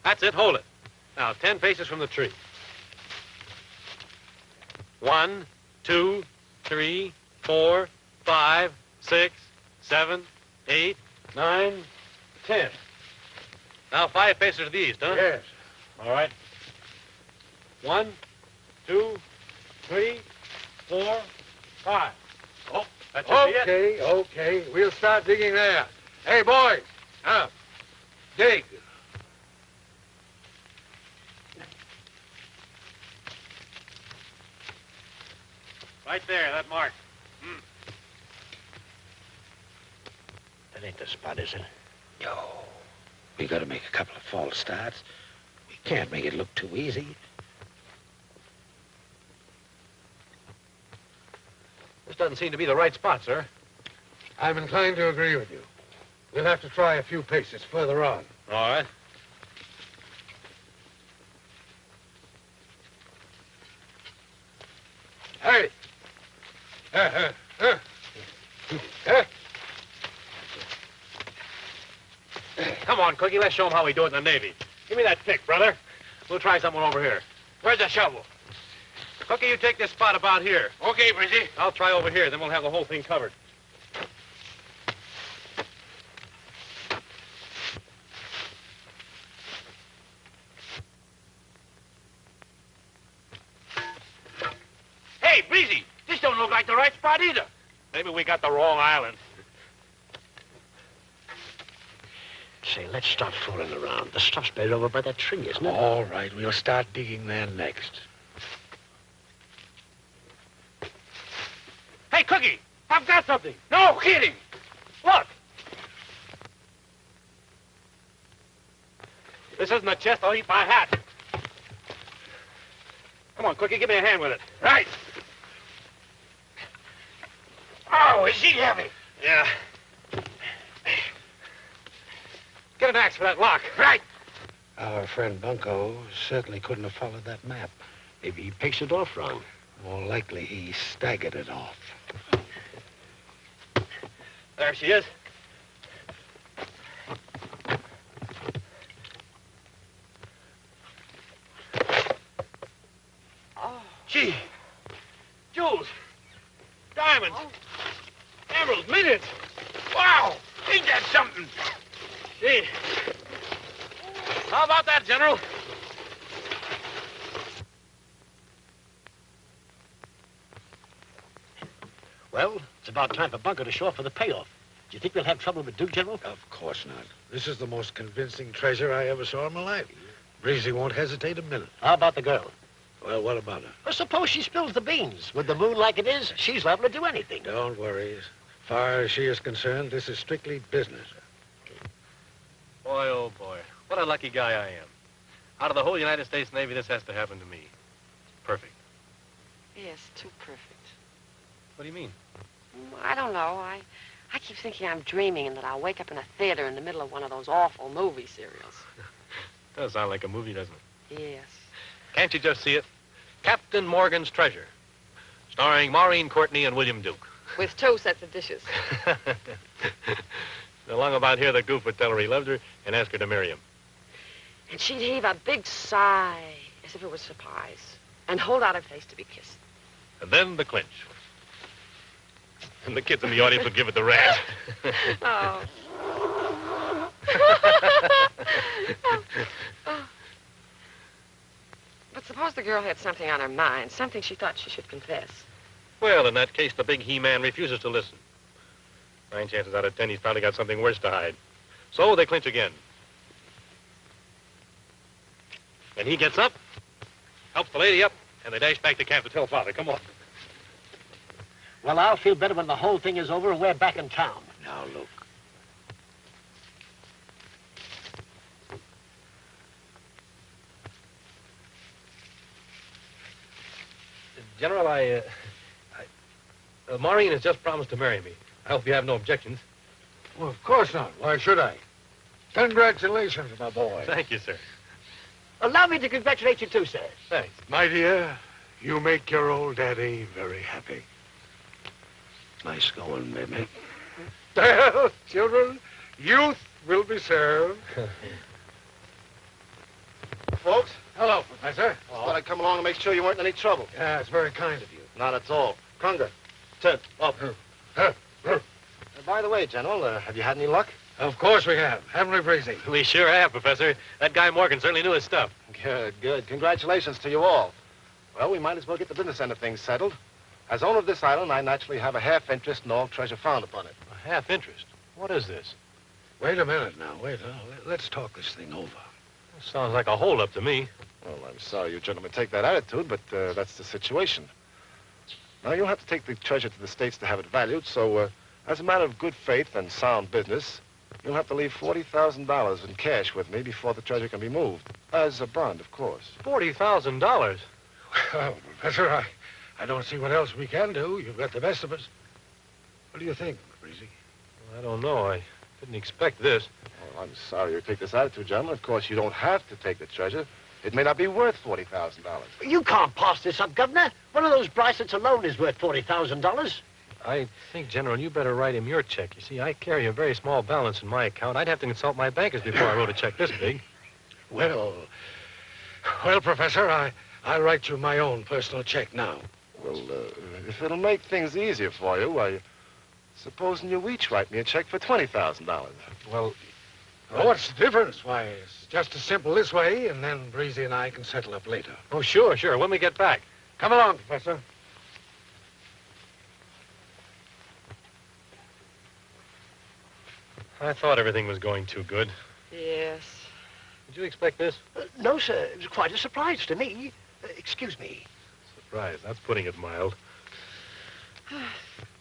That's it. Hold it. Now, 10 paces from the tree. 1, 2, 3, 4, 5, 6, 7, 8, 9, 10. Now 5 paces to the east, huh? Yes. All right. 1, 2, 3, 4, 5. Oh, that should be it. Okay. We'll start digging there. Hey, boys. Dig. Right there, that mark. That ain't the spot, is it? No. We gotta make a couple of false starts. We can't make it look too easy. This doesn't seem to be the right spot, sir. I'm inclined to agree with you. We'll have to try a few paces further on. All right. Come on, Cookie, let's show him how we do it in the Navy. Give me that pick, brother. We'll try something over here. Where's the shovel? Cookie, you take this spot about here. Okay, Brizzy. I'll try over here, then we'll have the whole thing covered. Hey, Breezy, this don't look like the right spot either. Maybe we got the wrong island. Say, let's stop fooling around. The stuff's buried over by that tree, isn't it? All right, we'll start digging there next. Hey, Cookie, I've got something. No kidding. Look. This isn't a chest, I'll eat my hat. Come on, Cookie, give me a hand with it. Right. Oh, is he heavy? Yeah. Get an axe for that lock. Right. Our friend Bunko certainly couldn't have followed that map. Maybe he paced it off wrong. More likely he staggered it off. There she is. Oh. Gee. Jewels. Diamonds. Emeralds. Millions. Wow. Ain't that something? Gee. How about that, General? Well, it's about time for Bunko to show up for the payoff. Do you think we'll have trouble with Duke, General? Of course not. This is the most convincing treasure I ever saw in my life. Breezy won't hesitate a minute. How about the girl? Well, what about her? Well, suppose she spills the beans. With the moon like it is, she's liable to do anything. Don't worry. As far as she is concerned, this is strictly business. Boy, oh boy. What a lucky guy I am. Out of the whole United States Navy, this has to happen to me. Perfect. Yes, too perfect. What do you mean? I don't know. I keep thinking I'm dreaming and that I'll wake up in a theater in the middle of one of those awful movie serials. Does sound like a movie, doesn't it? Yes. Can't you just see it? Captain Morgan's Treasure, starring Maureen Courtney and William Duke. With 2 sets of dishes. Along about here, the goof would tell her he loved her and ask her to marry him. And she'd heave a big sigh, as if it was surprise, and hold out her face to be kissed. And then the clinch. And the kids in the audience would give it the rat. Oh. But suppose the girl had something on her mind, something she thought she should confess. Well, in that case, the big he-man refuses to listen. 9 chances out of 10, he's probably got something worse to hide. So they clinch again. And he gets up, helps the lady up, and they dash back to camp to tell Father. Come on. Well, I'll feel better when the whole thing is over and we're back in town. Now, look. General, Maureen has just promised to marry me. I hope you have no objections. Well, of course not. Why should I? Congratulations, my boy. Thank you, sir. Allow me to congratulate you too, sir. Thanks. My dear, you make your old daddy very happy. Nice going, baby. Well, children, youth will be served. Folks, Hello, Professor. thought I'd come along and make sure you weren't in any trouble. Yeah, it's very kind of you. Not at all. Kruger, Ted, up. By the way, General, have you had any luck? Of course we have. Haven't we, Breezy? We sure have, Professor. That guy Morgan certainly knew his stuff. Good, good. Congratulations to you all. Well, we might as well get the business end of things settled. As owner of this island, I naturally have a half interest in all treasure found upon it. A half interest? What is this? Wait a minute now. Wait. Let's talk this thing over. Sounds like a holdup to me. Well, I'm sorry you gentlemen take that attitude, but that's the situation. Now, you'll have to take the treasure to the States to have it valued, so as a matter of good faith and sound business, you'll have to leave $40,000 in cash with me before the treasure can be moved. As a bond, of course. $40,000? Well, Professor, I don't see what else we can do. You've got the best of us. What do you think, Breezy? Well, I don't know. I didn't expect this. Oh, I'm sorry you take this attitude, gentlemen. Of course, you don't have to take the treasure. It may not be worth $40,000. You can't pass this up, Governor. One of those bracelets alone is worth $40,000. I think, General, you better write him your check. You see, I carry a very small balance in my account. I'd have to consult my bankers before I wrote a check this big. Well, Professor, I'll write you my own personal check now. Well, if it'll make things easier for you, why, supposing you each write me a check for $20,000. Well, what's the difference? Why, it's just as simple this way, and then Breezy and I can settle up later. oh, sure. When we get back. Come along, Professor. I thought everything was going too good. Yes. Did you expect this? No, sir. It was quite a surprise to me. Excuse me. Surprise. That's putting it mild.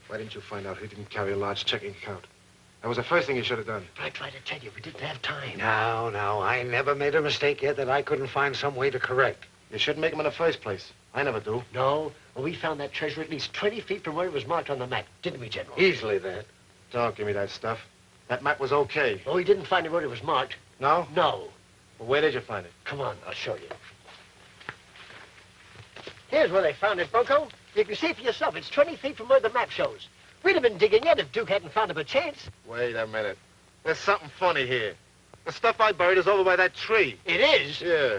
Why didn't you find out he didn't carry a large checking account? That was the first thing you should have done. I tried to tell you, we didn't have time. No, I never made a mistake yet that I couldn't find some way to correct. You shouldn't make them in the first place. I never do. No. Well, we found that treasure at least 20 feet from where it was marked on the map, didn't we, General? Easily that. Don't give me that stuff. That map was okay. Oh, we didn't find it where it was marked. No? No. Well, where did you find it? Come on, I'll show you. Here's where they found it, Bunko. You can see for yourself. It's 20 feet from where the map shows. We'd have been digging yet if Duke hadn't found it by chance. Wait a minute. There's something funny here. The stuff I buried is over by that tree. It is? Yeah.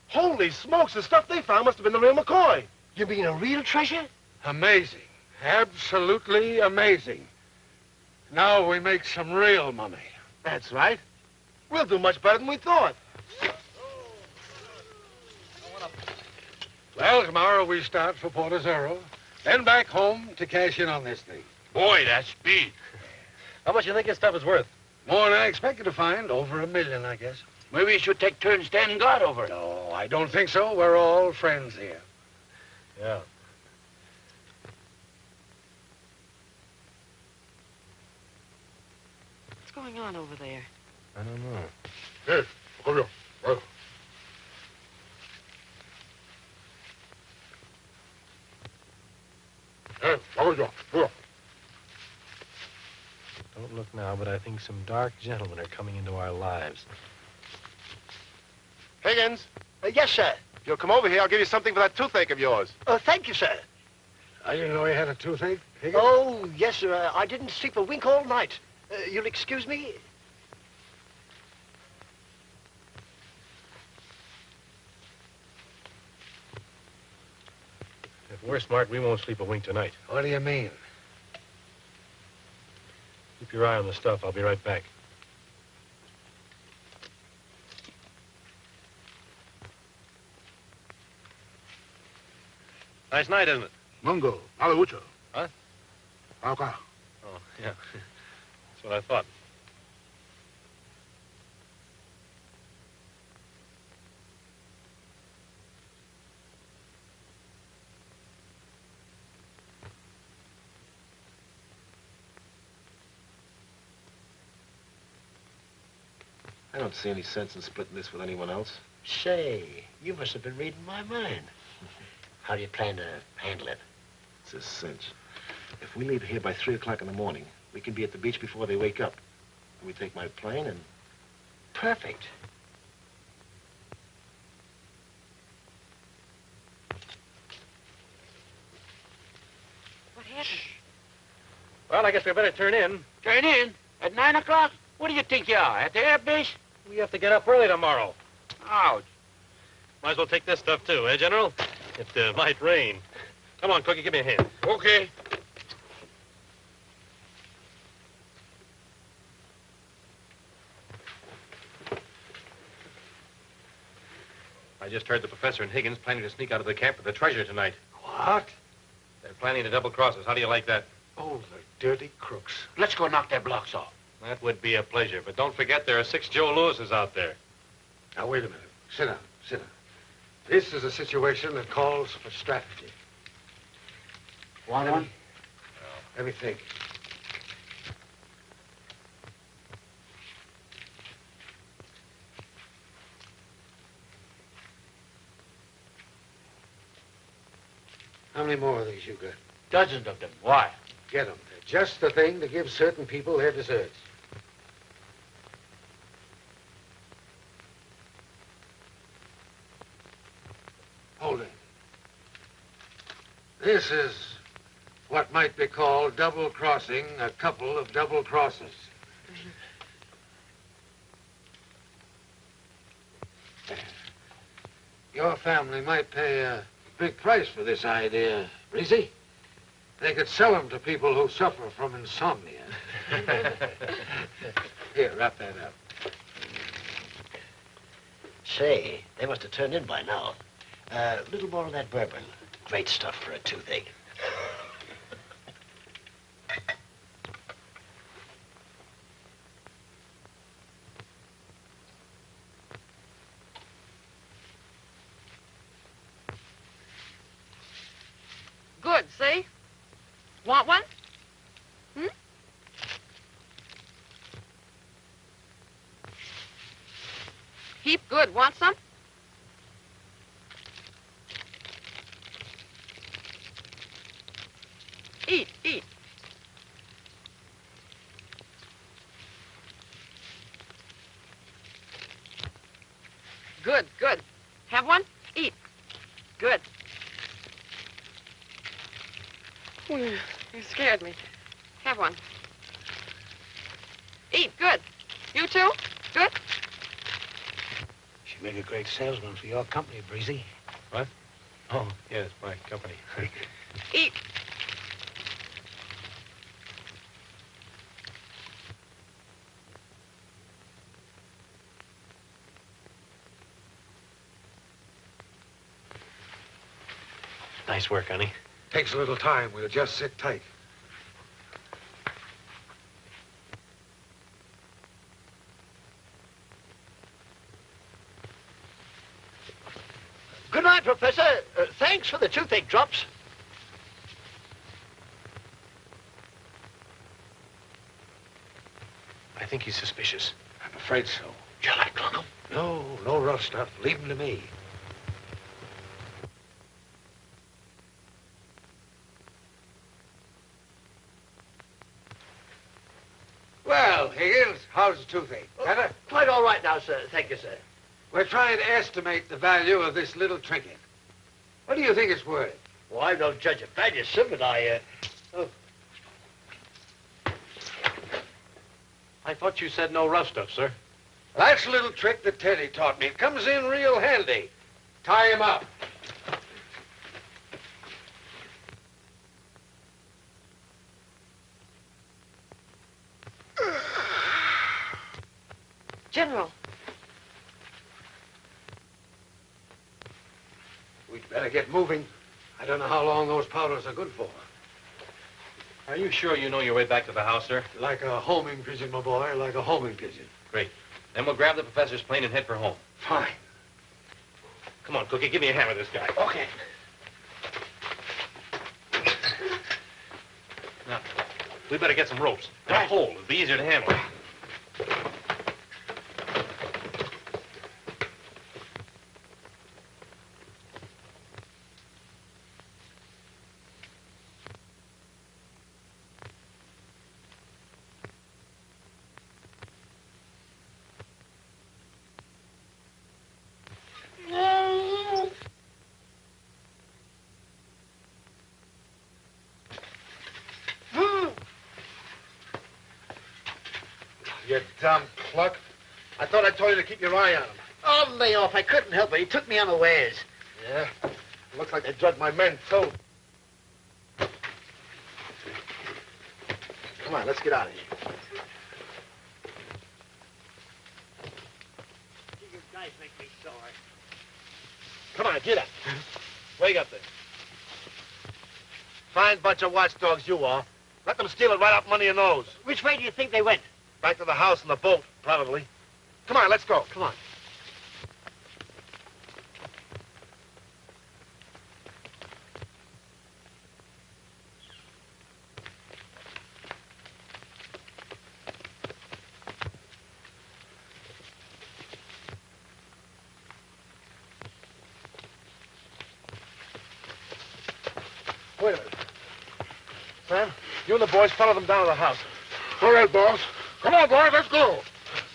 Holy smokes, the stuff they found must have been the real McCoy. You mean a real treasure? Amazing. Absolutely amazing. Now we make some real money. That's right. We'll do much better than we thought. Well, tomorrow we start for Port Azero, then back home to cash in on this thing. Boy, that's speed. How much do you think your stuff is worth? More than I expected to find. Over $1 million, I guess. Maybe we should take turns standing guard over it. No, I don't think so. We're all friends here. Yeah. What's going on over there? I don't know. Hey, come here. Hey, Don't look now, but I think some dark gentlemen are coming into our lives. Higgins, Yes, sir. if you'll come over here, I'll give you something for that toothache of yours. Thank you, sir. I didn't know he had a toothache. Higgins? Oh, yes, sir. I didn't sleep a wink all night. You'll excuse me? If we're smart, we won't sleep a wink tonight. What do you mean? Keep your eye on the stuff. I'll be right back. Nice night, isn't it? Mungo, Alaucho. Huh? Okay. Oh, yeah. That's what I thought. I don't see any sense in splitting this with anyone else. Say, you must have been reading my mind. How do you plan to handle it? It's a cinch. If we leave here by 3 o'clock in the morning, we can be at the beach before they wake up. We take my plane and... Perfect. What happened? Well, I guess we better turn in. Turn in? At 9 o'clock? What do you think you are, at the air base? We have to get up early tomorrow. Ouch. Might as well take this stuff, too, eh, General? It might rain. Come on, Cookie, give me a hand. Okay. I just heard the professor and Higgins planning to sneak out of the camp with the treasure tonight. What? They're planning to double-cross us. How do you like that? Oh, the dirty crooks. Let's go knock their blocks off. That would be a pleasure. But don't forget there are 6 Joe Lewises out there. Now, wait a minute. Sit down. Sit down. This is a situation that calls for strategy. Want one? Let me think. How many more of these you got? Dozens of them. Why? Get them. They're just the thing to give certain people their deserts. Hold it. This is what might be called double-crossing a couple of double crosses. Your family might pay a big price for this idea, Breezy. They could sell them to people who suffer from insomnia. Here, wrap that up. Say, they must have turned in by now. A little more of that bourbon. Great stuff for a toothache. Good, see? Want one? Hmm? Heap good. Want some? Eat, eat. Good, good. Have one? Eat. Good. Ooh, you scared me. Have one. Eat, good. You too? Good? She'd make a great salesman for your company, Breezy. What? Oh, yes, my company. Eat. Nice work, honey. Takes a little time. We'll just sit tight. Good night, Professor. Thanks for the toothache drops. I think he's suspicious. I'm afraid so. Shall I clock him? No, no rough stuff. Leave him to me. Well, Higgins, how's the toothache? Better? Quite all right now, sir. Thank you, sir. We're trying to estimate the value of this little trinket. What do you think it's worth? Well, I'm no judge of value, sir, but I thought you said no rough stuff, sir. That's a little trick that Teddy taught me. It comes in real handy. Tie him up. General. We'd better get moving. I don't know how long those powders are good for. Are you sure you know your way back to the house, sir? Like a homing pigeon, my boy, like a homing pigeon. Great. Then we'll grab the professor's plane and head for home. Fine. Come on, Cookie, give me a hand with this guy. Okay. Now, we better get some ropes. And a pole. It'll be easier to handle. You dumb cluck. I thought I told you to keep your eye on him. Oh, lay off. I couldn't help it. He took me unawares. Yeah? Looks like they drugged my men, too. Come on, let's get out of here. You guys make me sore. Come on, get up. Wake up there. Fine bunch of watchdogs you are. Let them steal it right out from under your nose. Which way do you think they went? Back to the house in the boat, probably. Come on, let's go. Come on. Wait a minute. Sam, you and the boys follow them down to the house. All right, boss. Come on, boys, let's go.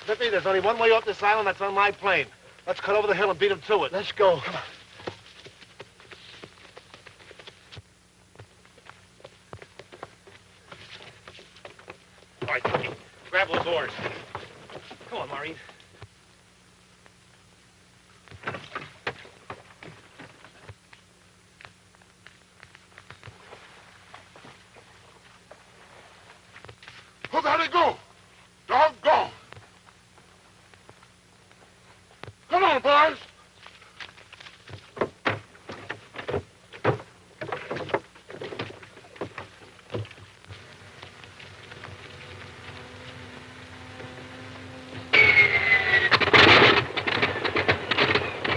Snippy, there's only one way off this island. That's on my plane. Let's cut over the hill and beat them to it. Let's go. Come on. right, Cookie. Grab those oars. Come on, Maureen. Where did it go? Doggone. Come on, boys.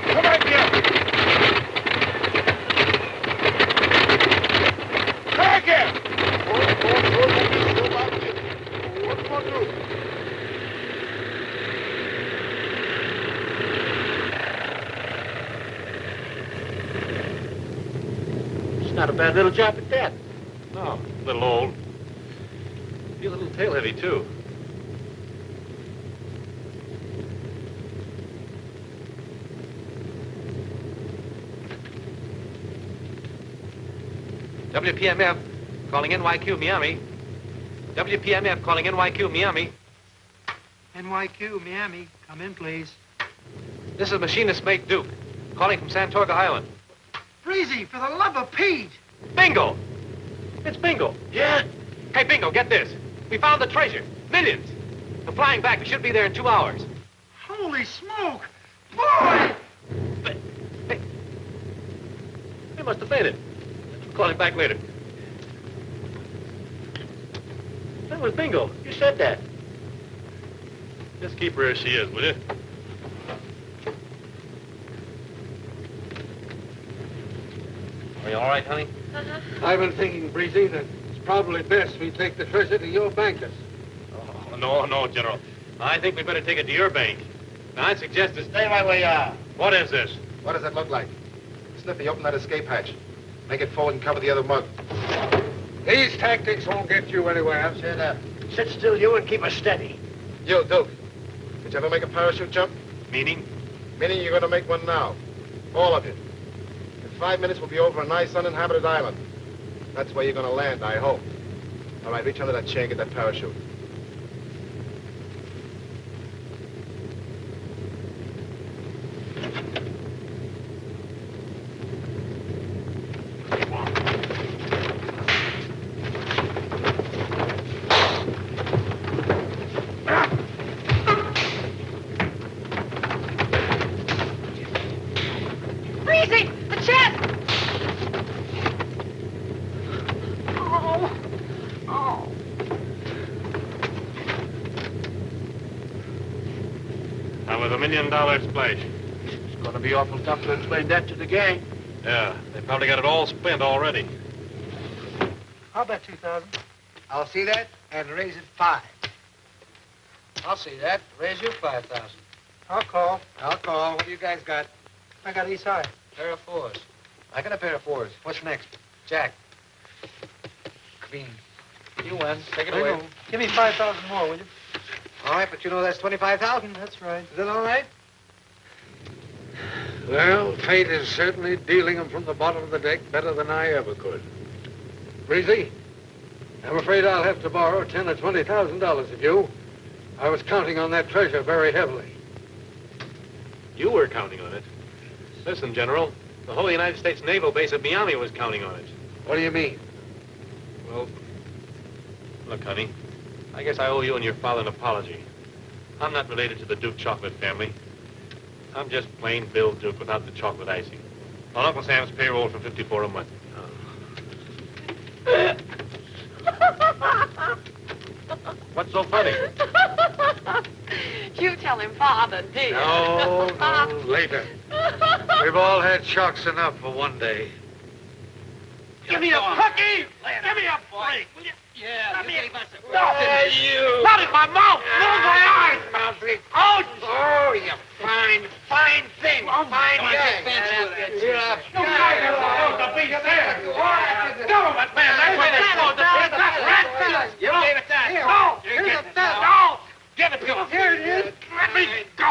Come back here. Back here. What will do? It's not a bad little job at that. No, a little old. Be a little tail heavy, too. WPMF, calling NYQ, Miami. WPMF, calling NYQ, Miami. NYQ, Miami. Come in, please. This is Machinist Mate Duke, calling from Santorga Island. Breezy, for the love of Pete! Bingo! It's Bingo. Yeah? Hey, Bingo, get this. We found the treasure. Millions. We're flying back. We should be there in 2 hours. Holy smoke! Boy! Hey, he must have fainted. We'll call him back later. That was Bingo. You said that. Just keep her as she is, will you? Are you all right, honey? Uh-huh. I've been thinking, Breezy, that it's probably best we take the treasure to your bankers. Oh, no, General. I think we better take it to your bank. Now, I suggest to Stay right where you are. What is this? What does it look like? Sniffy, open that escape hatch. Make it forward and cover the other mug. These tactics won't get you anywhere. Shut up. Sit still, you, and keep us steady. You, Duke. Did you ever make a parachute jump? Meaning? Meaning you're going to make one now. All of you. In 5 minutes, we'll be over a nice uninhabited island. That's where you're going to land, I hope. All right, reach under that chair and get that parachute. Breezy, the chest! Oh. How was $1 million splash? It's going to be awful tough to explain that to the gang. Yeah, they probably got it all spent already. I'll bet 2,000. I'll see that and raise it 5. I'll see that. Raise you 5,000. I'll call. I'll call. What do you guys got? I got East High. Pair of 4s. I got a pair of 4s. What's next? Jack. Queen. You win. Take it I away. know. Give me 5,000 more, will you? All right, but you know that's 25,000. That's right. Is that all right? Well, fate is certainly dealing them from the bottom of the deck better than I ever could. Breezy, I'm afraid I'll have to borrow $10,000 or $20,000 of you. I was counting on that treasure very heavily. You were counting on it. Listen, General, the whole United States Naval Base at Miami was counting on it. What do you mean? Well, look, honey, I guess I owe you and your father an apology. I'm not related to the Duke chocolate family. I'm just plain Bill Duke without the chocolate icing. On Uncle Sam's payroll for $54 a month. What's so funny? You tell him, Father, dear. No, later. We've all had shocks enough for one day. Give me a cookie! Give me a break, will you? Yeah, you gave us a... Not in my mouth! Not in my eyes, Mousy! Oh, you fine thing! Fine guy! You guys are supposed to be there! Government man, that's where they're supposed to be! Rat! You gave it that. No! Here's a bell. No! Give it to him! Here it is. Let me go!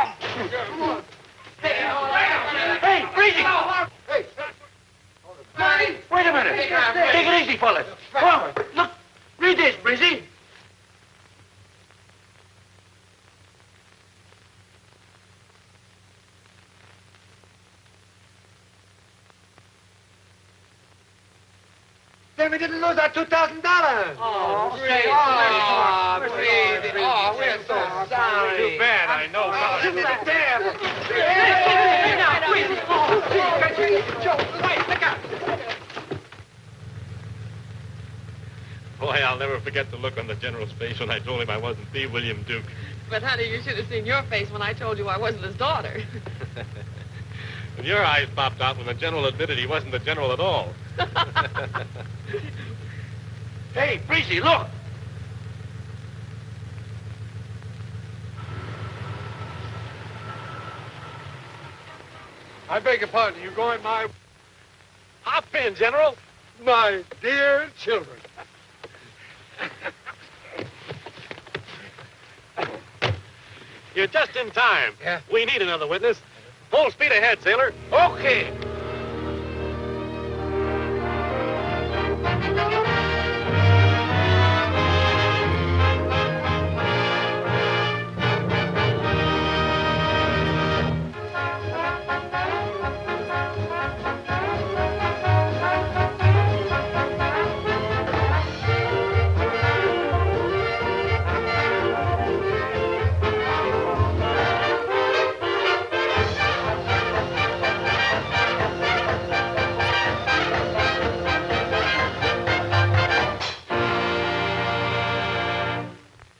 Hey, Breezy! Hey. Wait a minute! Take it easy, fellas! Come on! Look! Read this, Breezy! him he didn't lose our $2,000. Oh, please. We're so sorry. Too bad, I know. Boy, I'll never forget the look on the General's face when I told him I wasn't the William Duke. But, honey, you should have seen your face when I told you I wasn't his daughter. And your eyes popped out when the General admitted he wasn't the General at all. Hey, Breezy, look. I beg your pardon. You going my... Hop in, General. My dear children. You're just in time. Yeah? We need another witness. Full speed ahead, sailor. Okay.